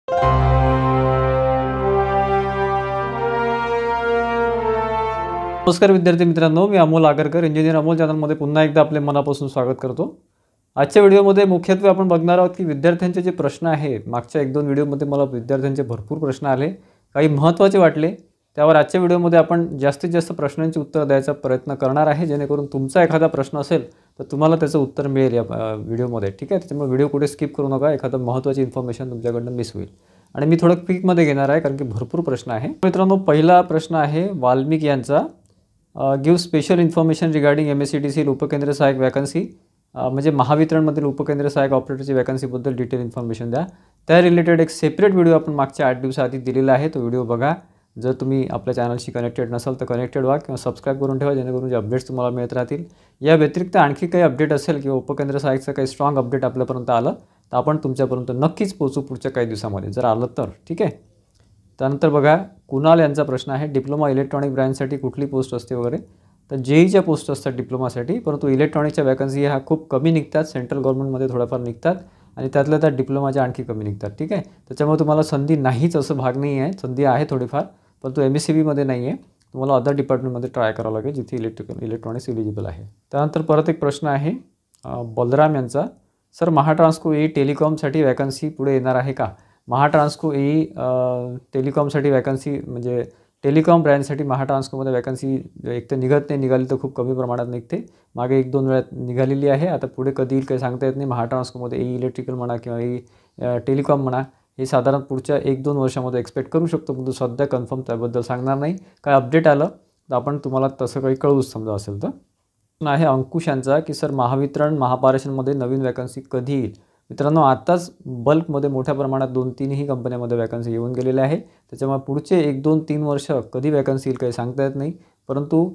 नमस्कार विद्यार्थी मित्रांनो, मी अमोल आगरकर, इंजिनियर अमोल चॅनलमध्ये पुन्हा एकदा आपले मनापासून स्वागत करतो। आजच्या व्हिडिओमध्ये मुख्यत्वे आपण बघणार आहोत की विद्यार्थ्यांचे जे प्रश्न आहेत, मागच्या 1-2 व्हिडिओमध्ये मला विद्यार्थ्यांचे भरपूर प्रश्न आले, काही महत्त्वाचे वाटले, त्यावर आजच्या व्हिडिओमध्ये आपण जास्तीत जास्त प्रश्नांची उत्तर द्यायचा प्रयत्न करणार आहे, जेणेकरून तुमचा एखादा प्रश्न असेल तर तुम्हाला त्याचं उत्तर मिळेल या व्हिडिओमध्ये। ठीक आहे, त्यामुळे व्हिडिओ कुठे स्किप करू नका, एखादा महत्त्वाची इन्फॉर्मेशन तुमच्याकडून मिस होईल आणि मी थोडं क्विकमध्ये घेणार आहे कारण की भरपूर प्रश्न आहे। मित्रांनो, पहिला प्रश्न आहे वाल्मिक यांचा, give special information regarding MSCDCL उपकेंद्र सहायक वॅकन्सी, म्हणजे महावितरणमधील उपकेंद्र सहायक ऑपरेटरची वॅकन्सीबद्दल डिटेल इन्फॉर्मेशन द्या। त्या रिलेटेड एक सेपरेट व्हिडिओ आपण मागच्या 8 दिवसाआधी दिलेला आहे, तो व्हिडिओ बघा। जर तुम्ही आपल्या चॅनलशी कनेक्टेड नसाल तर कनेक्टेड व्हा किंवा सबस्क्राईब करून ठेवा, जेणेकरून जे अपडेट्स तुम्हाला मिळत राहतील। या व्यतिरिक्त आणखी काही अपडेट असेल किंवा उपकेंद्र सहायकचं काही स्ट्रॉंग अपडेट आपल्यापर्यंत आलं तर आपण तुमच्यापर्यंत नक्कीच पोहोचू पुढच्या काही दिवसामध्ये, जर आलं तर। ठीक आहे, त्यानंतर बघा कुणाल यांचा प्रश्न आहे, डिप्लोमा इलेक्ट्रॉनिक ब्रँचसाठी कुठली पोस्ट असते वगैरे, तर JEEच्या पोस्ट असतात डिप्लोमासाठी, परंतु इलेक्ट्रॉनिकच्या वॅकन्सी ह्या खूप कमी निघतात, सेंट्रल गव्हर्नमेंटमध्ये थोड्याफार निघतात आणि त्यातल्या त्यात डिप्लोमाच्या आणखी कमी निघतात। ठीक आहे, त्याच्यामुळे तुम्हाला संधी नाहीच असं भाग नाही आहे, संधी आहे थोडीफार, परंतु MSCBमध्ये नाही आहे, तुम्हाला अदर डिपार्टमेंटमध्ये ट्राय करावं लागेल जिथे इलेक्ट्रॉनिक्स एलिजिबल आहे। त्यानंतर परत एक प्रश्न आहे बलराम यांचा, सर महाट्रान्सको ए टेलिकॉमसाठी वॅकन्सी पुढे येणार आहे का? महाट्रान्सको ए टेलिकॉमसाठी वॅकन्सी म्हणजे टेलिकॉम ब्रँचसाठी महाट्रान्सकोमध्ये वॅकन्सी एक तर निघत नाही, निघाली तर खूप कमी प्रमाणात निघते, मागे 1-2 वेळा निघालेली आहे, आता पुढे कधी येईल काही सांगता येत नाही। महाट्रान्सकोमध्ये इलेक्ट्रिकल म्हणा किंवा टेलिकॉम म्हणा, हे साधारण पुढच्या 1-2 वर्षामध्ये एक्सपेक्ट करू शकतो, परंतु सध्या कन्फर्म त्याबद्दल सांगणार नाही। काय अपडेट आलं तर आपण तुम्हाला तसं काही कळवूच समजा असेल तर। आहे अंकुश यांचा की सर महावितरण महापारेषणमध्ये नवीन वॅकन्सी कधी येईल? मित्रांनो, आताच बल्कमध्ये मोठ्या प्रमाणात 2-3ही कंपन्यामध्ये वॅकन्सी येऊन गेलेल्या आहे, त्याच्यामुळे पुढचे 1-2-3 वर्ष कधी वॅकन्सी येईल काही सांगता येत नाही, परंतु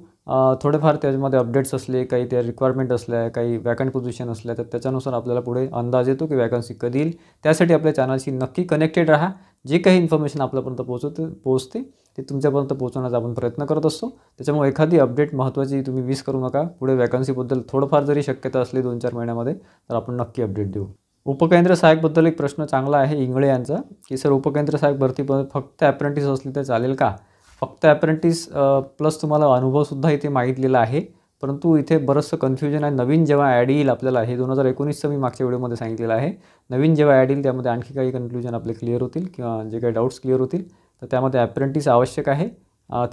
थोडेफार त्याच्यामध्ये अपडेट्स असले, काही त्या रिक्वायरमेंट असल्या, काही वॅकंट पोझिशन असल्या तर त्याच्यानुसार आपल्याला पुढे अंदाज येतो की वॅकन्सी कधी येईल। त्यासाठी आपल्या चॅनलशी नक्की कनेक्टेड राहा, जे काही इन्फॉर्मेशन आपल्यापर्यंत पोहोचते ते तुमच्यापर्यंत पोहोचवण्याचा आपण प्रयत्न करत असतो, त्याच्यामुळे एखादी अपडेट महत्त्वाची तुम्ही मिस करू नका। पुढे वॅकन्सीबद्दल थोडंफार जरी शक्यता असली 2-4 महिन्यामध्ये तर आपण नक्की अपडेट देऊ। उपकेंद्र सहायकबद्दल एक प्रश्न चांगला आहे इंगळे यांचा की सर उपकेंद्र सहायक भरतीमध्ये फक्त ॲप्रेंटिस असली तर चालेल का? फक्त ॲप्रेंटिस प्लस तुम्हाला अनुभवसुद्धा इथे मागितलेला आहे, परंतु इथे बरंचसं कन्फ्युजन आहे। नवीन जेव्हा ॲड येईल आपल्याला, हे 2019चं मी मागच्या व्हिडिओमध्ये सांगितलेलं आहे, नवीन जेव्हा ॲड येईल त्यामध्ये आणखी काही कन्फ्युजन आपले क्लिअर होतील किंवा जे काही डाऊट्स क्लिअर होतील, तर त्यामध्ये ॲप्रेंटिस आवश्यक आहे।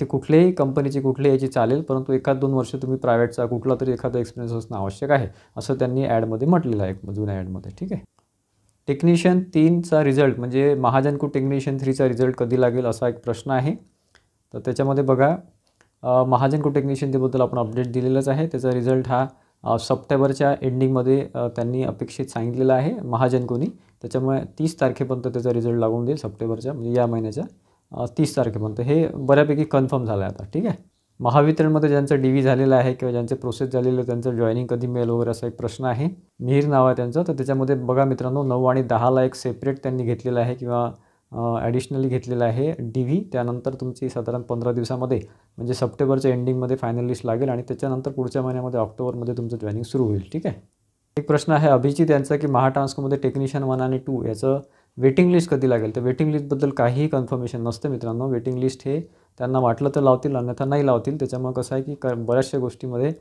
ते कुठल्याही कंपनीची कुठल्याही याची चालेल, परंतु 1-2 वर्ष तुम्ही प्रायव्हेटचा कुठला तरी एखादा एक्सपिरियन्स असणं आवश्यक आहे, असं त्यांनी ॲडमध्ये म्हटलेलं आहे, जुन्या ॲडमध्ये। ठीक आहे, टेक्निशियन 3चा रिझल्ट म्हणजे महाजनको टेक्निशियन 3चा रिझल्ट कधी लागेल असा एक प्रश्न आहे। तर त्याच्यामध्ये बघा महाजनको टेक्निशियन त्याबद्दल आपण अपडेट दिलेलंच आहे, त्याचा रिझल्ट हा सप्टेंबरच्या एंडिंगमध्ये त्यांनी अपेक्षित सांगितलेला आहे महाजनकोनी, त्याच्यामुळे 30 तारखेपर्यंत त्याचा रिझल्ट लागून देईल, सप्टेंबरच्या म्हणजे या महिन्याच्या 30 तारखेपर्यंत हे बऱ्यापैकी कन्फर्म झालं आहे आता। ठीक आहे, महावितरणमध्ये ज्यांचं DV झालेलं आहे किंवा ज्यांचे प्रोसेस झालेलं आहे त्यांचं जॉईनिंग कधी मिळेल वगैरे असा एक प्रश्न आहे। मिहीर नाव आहे त्यांचं, तर त्याच्यामध्ये बघा मित्रांनो 9 आणि 10ला एक सेपरेट त्यांनी घेतलेलं आहे किंवा ॲडिशनली घेतलेलं आहे DV, त्यानंतर तुमची साधारण 15 दिवसामध्ये म्हणजे सप्टेंबरच्या एंडिंगमध्ये फायनल लिस्ट लागेल आणि त्याच्यानंतर पुढच्या महिन्यामध्ये ऑक्टोबरमध्ये तुमचं जॉईनिंग सुरू होईल। ठीक आहे, एक प्रश्न आहे अभिजित यांचा की महाट्रान्सकोमध्ये टेक्निशियन 1 आणि 2 याचं वेटिंग लिस्ट कधी लागेल? तर वेटिंग लिस्टबद्दल काहीही कन्फर्मेशन नसतं मित्रांनो, वेटिंग लिस्ट हे त्यांना वाटलं तर लावतील अन्यथा नाही लावतील, त्याच्यामुळे कसं आहे की बऱ्याचशा गोष्टीमध्ये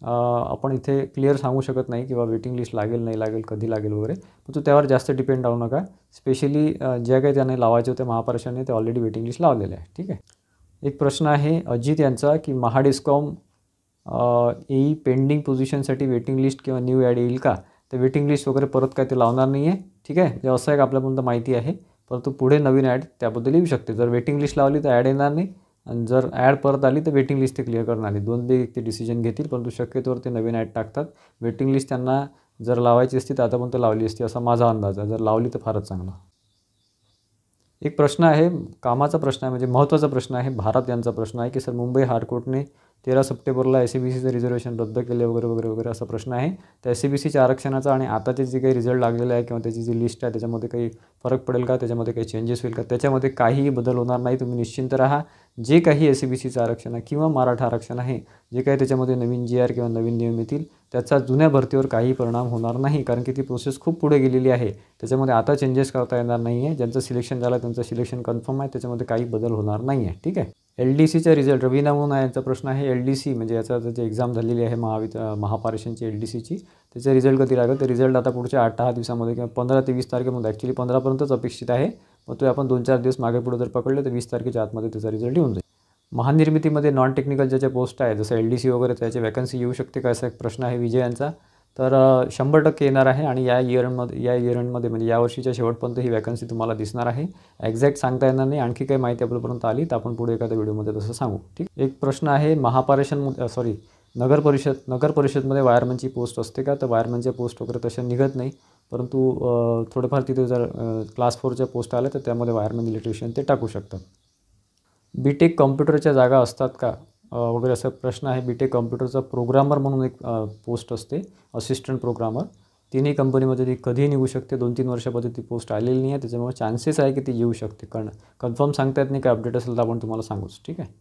आपण इथे क्लिअर सांगू शकत नाही किंवा वेटिंग लिस्ट लागेल नाही लागेल कधी लागेल वगैरे, पण त्यावर जास्त डिपेंड राहू नका। स्पेशली ज्या काही त्यांना लावायचे होते महापारेषणने ते ऑलरेडी वेटिंग लिस्ट लावलेले आहे। ठीक आहे, एक प्रश्न आहे अजित यांचा की महाडिस्कॉम EE पेंडिंग पोझिशनसाठी वेटिंग लिस्ट किंवा न्यू ॲड येईल का? तर वेटिंग लिस्ट वगैरे परत काय ते लावणार नाही आहे। ठीक आहे, जे असं एक आपल्यापर्यंत माहिती आहे, परंतु पुढे नवीन ॲड त्याबद्दल येऊ शकते। जर वेटिंग लिस्ट लावली तर ॲड येणार नाही आणि जर ॲड परत आली तर वेटिंग लिस्ट ते क्लिअर करणार नाही, 2पैकी ते डिसिजन घेतील, परंतु शक्यतोवर ते नवीन ॲड टाकतात। वेटिंग लिस्ट त्यांना जर लावायची असती तर आतापर्यंत लावली असती असा माझा अंदाज आहे, जर लावली तर फारच चांगलं। एक प्रश्न आहे कामाचा प्रश्न आहे म्हणजे महत्त्वाचा प्रश्न आहे, भारत यांचा प्रश्न आहे की सर मुंबई हायकोर्टने 13 सप्टेंबरला SCBCचं रिझर्वेशन रद्द केले वगैरे वगैरे वगैरे असा प्रश्न आहे। तर SCBCच्या आरक्षणाचा आणि आताचे जे काही रिझल्ट लागलेले आहे किंवा त्याची जी लिस्ट आहे त्याच्यामध्ये काही फरक पडेल का, त्याच्यामध्ये काही चेंजेस होईल का? त्याच्यामध्ये काहीही बदल होणार नाही, तुम्ही निश्चिंत राहा। जे काही SCBCचं आरक्षण आहे किंवा मराठा आरक्षण आहे, जे काही त्याच्यामध्ये नवीन GR किंवा नवीन नियम येतील त्याचा जुन्या भरतीवर काही परिणाम होणार नाही, कारण की ती प्रोसेस खूप पुढे गेलेली आहे. त्याच्यामध्ये आता चेंजेस करता येणार नाही आहे. ज्यांचं सिलेक्शन झालं त्यांचं सिलेक्शन कन्फर्म आहे, त्याच्यामध्ये काही बदल होणार नाही आहे. ठीक आहे. LDCचा रिझल्ट रवीना म्हणून आहे, यांचा प्रश्न आहे LDC म्हणजे याचा जी एक्झाम झालेली आहे महापारेषणची LDCची, त्याचा रिझल्ट कधी लागेल? तर रिझल्ट आता पुढच्या 8-10 दिवसामध्ये किंवा 15 ते 20 तारखेमध्ये, ॲक्च्युली 15पर्यंतच अपेक्षित आहे. मग तो आपण 2-4 दिवस मागे पुढे जर पकडले तर 20 तारखेच्या आतमध्ये त्याचा रिझल्ट येऊन जाईल. महानिर्मितीमध्ये नॉन टेक्निकल ज्याच्या पोस्ट आहे जसं LDC वगैरे त्याची वॅकन्सी येऊ शकते का, असा एक प्रश्न आहे विजय यांचा. तर 100% येणार आहे आणि या इयरमध्ये म्हणजे या वर्षीच्या शेवटपर्यंत ही वॅकन्सी तुम्हाला दिसणार आहे. एक्झॅक्ट सांगता येणार नाही. आणखी काही माहिती आपल्यापर्यंत आली तर आपण पुढे एखाद्या व्हिडिओमध्ये तसं सांगू. ठीक. एक प्रश्न आहे नगर परिषदमध्ये वायरमनची पोस्ट असते का? तर वायरमनच्या पोस्ट वगैरे तशा निघत नाही, परंतु थोडेफार तिथे जर क्लास 4च्या पोस्ट आल्या तर त्यामध्ये वायरमन इलेक्ट्रिशियन ते टाकू शकतात. BTech कॉम्प्युटरच्या जागा असतात का वगैरे असा प्रश्न आहे. BTech कॉम्प्युटरचा प्रोग्रामर म्हणून एक पोस्ट असते, असिस्टंट प्रोग्रामर. तिन्ही कंपनीमध्ये ती कधीही निघू शकते. 2-3 वर्षामध्ये ती पोस्ट आलेली नाही आहे, त्याच्यामुळे चान्सेस आहे की ती येऊ शकते. कारण कन्फर्म सांगता येत नाही, काय अपडेट असेल तर आपण तुम्हाला सांगूच. ठीक आहे.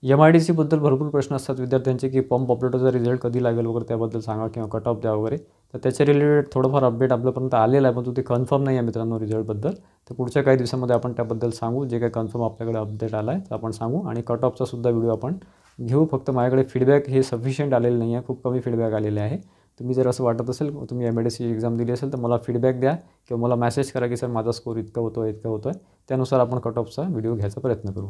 MIDCबद्दल भरपूर प्रश्न असतात विद्यार्थ्यांचे की पंप ऑपरेटरचा रिझल्ट कधी लागेल वगैरे, त्याबद्दल सांगा किंवा कट ऑफ द्या वगैरे. तर त्याच्या रिलेटेड थोडंफार अपडेट आपल्यापर्यंत आलेलं आहे, पण ते कन्फर्म नाही आहे मित्रांनो रिझल्टबद्दल. तर पुढच्या काही दिवसामध्ये आपण त्याबद्दल सांगू. जे काही कन्फर्म आपल्याकडे अपडेट आला आहे तर आपण सांगू, आणि कट ऑफचा सुद्धा व्हिडिओ आपण घेऊ. फक्त माझ्याकडे फीडबॅक हे सफिशियंट आलेलं नाही आहे, खूप कमी फीडबॅक आलेले आहे. तुम्ही जर असं वाटत असेल, तुम्ही MIDC एक्झाम दिली असेल तर मला फीडबॅक द्या किंवा मला मेसेज करा की सर माझा स्कोर इतका होतो आहे. त्यानुसार आपण कट ऑफचा व्हिडिओ घ्यायचा प्रयत्न करू.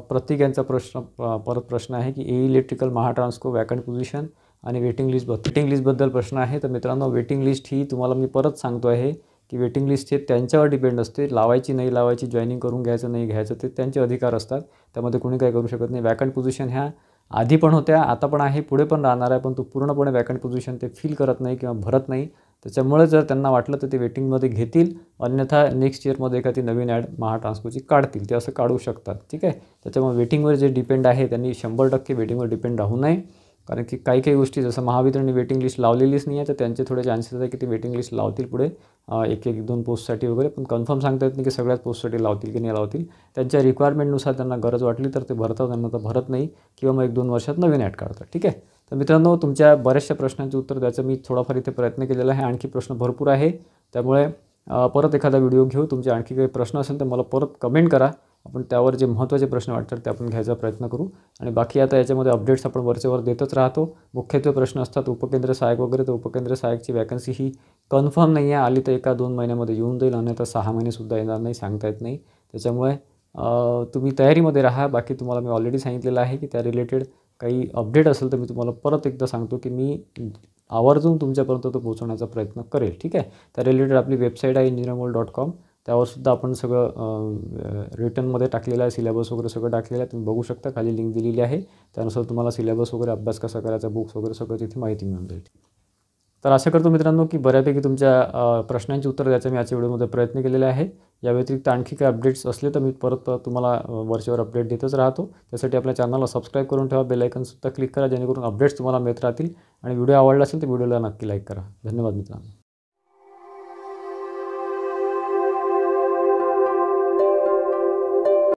प्रत्येक यांचा प्रश्न आहे की इलेक्ट्रिकल महाट्रान्सको वॅकंट पोझिशन आणि वेटिंग लिस्टबद्दल प्रश्न आहे. तर मित्रांनो, वेटिंग लिस्ट ही तुम्हाला मी परत सांगतो आहे की वेटिंग लिस्ट हे त्यांच्यावर डिपेंड असते. लावायची नाही लावायची, जॉईनिंग करून घ्यायचं नाही घ्यायचं, ते त्यांचे अधिकार असतात. त्यामध्ये कोणी काही करू शकत नाही. वॅकंट पोझिशन ह्या आधी पण होत्या, आता पण आहे, पुढे पण राहणार आहे, पण तो पूर्णपणे वॅकंट पोझिशन ते फिल करत नाही किंवा भरत नाही. त्याच्यामुळे जर त्यांना वाटलं तर ते वेटिंगमध्ये घेतील, अन्यथा नेक्स्ट इयरमध्ये एखादी नवीन ॲड महाट्रान्सकोची काढतील, ते असं काढू शकतात. ठीक आहे. त्याच्यामुळे वेटिंगवर जे डिपेंड आहे त्यांनी 100% वेटिंगवर डिपेंड राहू नये, कारण की काही गोष्टी जसं महावितरणने वेटिंग लिस्ट लावलेलीच नाही आहे, तर त्यांचे थोडे चान्सेस आहे की ते वेटिंग लिस्ट लावतील पुढे 1-2 पोस्टसाठी वगैरे, पण कन्फर्म सांगता येत नाही की सगळ्याच पोस्टसाठी लावतील की नाही लावतील. त्यांच्या रिक्वायरमेंटनुसार त्यांना गरज वाटली तर ते भरतात, त्यांना तर भरत नाही किंवा मग 1-2 वर्षात नवीन ॲड काढतात. ठीक आहे. तर मित्रांनो, तुमच्या बऱ्याचशा प्रश्नांचे उत्तर द्यायचं मी थोडाफार इथे प्रयत्न केलेला आहे. आणखी प्रश्न भरपूर आहे, त्यामुळे परत एखादा व्हिडिओ घेऊ. तुमचे आणखी काही प्रश्न असेल तर मला परत कमेंट करा. आपण त्यावर जे महत्त्वाचे प्रश्न वाटतात ते आपण घ्यायचा प्रयत्न करू. आणि बाकी आता याच्यामध्ये अपडेट्स आपण वरच्यावर देतच राहतो. मुख्यत्वे प्रश्न असतात उपकेंद्र सहाय्यक वगैरे, तर उपकेंद्र सहाय्यकची वॅकन्सी ही कन्फर्म नाही आहे. आली तर 1-2 महिन्यामध्ये येऊन जाईल, अन्यथा 6 महिनेसुद्धा येणार नाही, सांगता येत नाही. त्याच्यामुळे तुम्ही तयारीमध्ये राहा. बाकी तुम्हाला मी ऑलरेडी सांगितलेलं आहे की त्या रिलेटेड काही अपडेट असेल तर मी तुम्हाला परत एकदा सांगतो की मी आवर्जून तुमच्यापर्यंत तो पोहोचवण्याचा प्रयत्न करेल. ठीक आहे. त्या रिलेटेड आपली वेबसाईट आहे engineeramol.com, त्यावरसुद्धा आपण सगळं रिटर्नमध्ये टाकलेलं आहे, सिलेबस वगैरे सगळं टाकलेलं आहे, तुम्ही बघू शकता. खाली लिंक दिलेली आहे, त्यानुसार तुम्हाला सिलेबस वगैरे, अभ्यास कसा करायचा, बुक्स वगैरे सगळं तिथे माहिती मिळून जाईल. तर असं करतो मित्रांनो की बऱ्यापैकी तुमच्या प्रश्नांची उत्तर द्यायचा मी आजच्या व्हिडिओमध्ये प्रयत्न केलेला आहे. या व्यतिरिक्त आणखी काही अपडेट्स असले तर मी परत तुम्हाला वरच्यावर अपडेट देतच राहतो. त्यासाठी आपल्या चॅनलला सबस्क्राईब करून ठेवा, बेल आयकॉनसुद्धा क्लिक करा, जेणेकरून अपडेट्स तुम्हाला मिळत राहतील. आणि व्हिडिओ आवडला असेल तर व्हिडिओला नक्की लाईक करा. धन्यवाद मित्रांनो.